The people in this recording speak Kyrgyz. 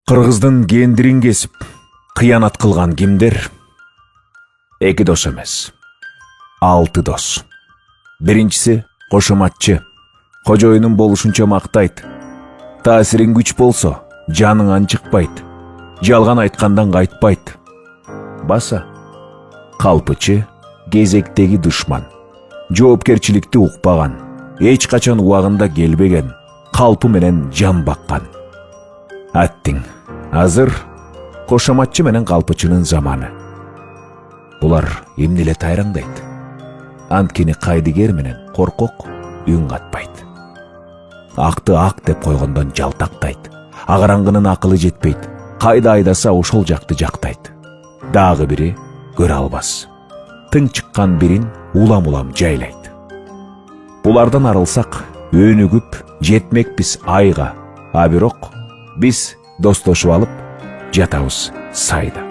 Кыргыздын кендирин кесип, кыянат кылган кимдер? Эки дос эмес, 6 дос. Биринчиси кошоматчы, кожоюнун болушунча мактайт. Таасириң күч болсо, жаныңан чыкпайт. Жалган айткандан кайтпайт. Баса калпычы, кезектеги душман. Жоопкерчиликти укпаган, эч качан убагында келбеген, калпы менен жан баккан. Аттиң, азыр кошоматчы менен калпычынын заманы. Булар эмне эле тайраңдайт. Анткени кайдыгер менен коркок үн катпайт. Акты ак деп койгондон жалтактайт. Агараңгынын акылы жетпейт. Кайда айдаса ошол жакты жактайт. Дагы бири көрө албас. Тың чыккан бирин улам-улам жайлайт. Булардан арылсак, өнүгүп жетмекпиз айга. А бирок биз достошуп алып жатабыз сайда.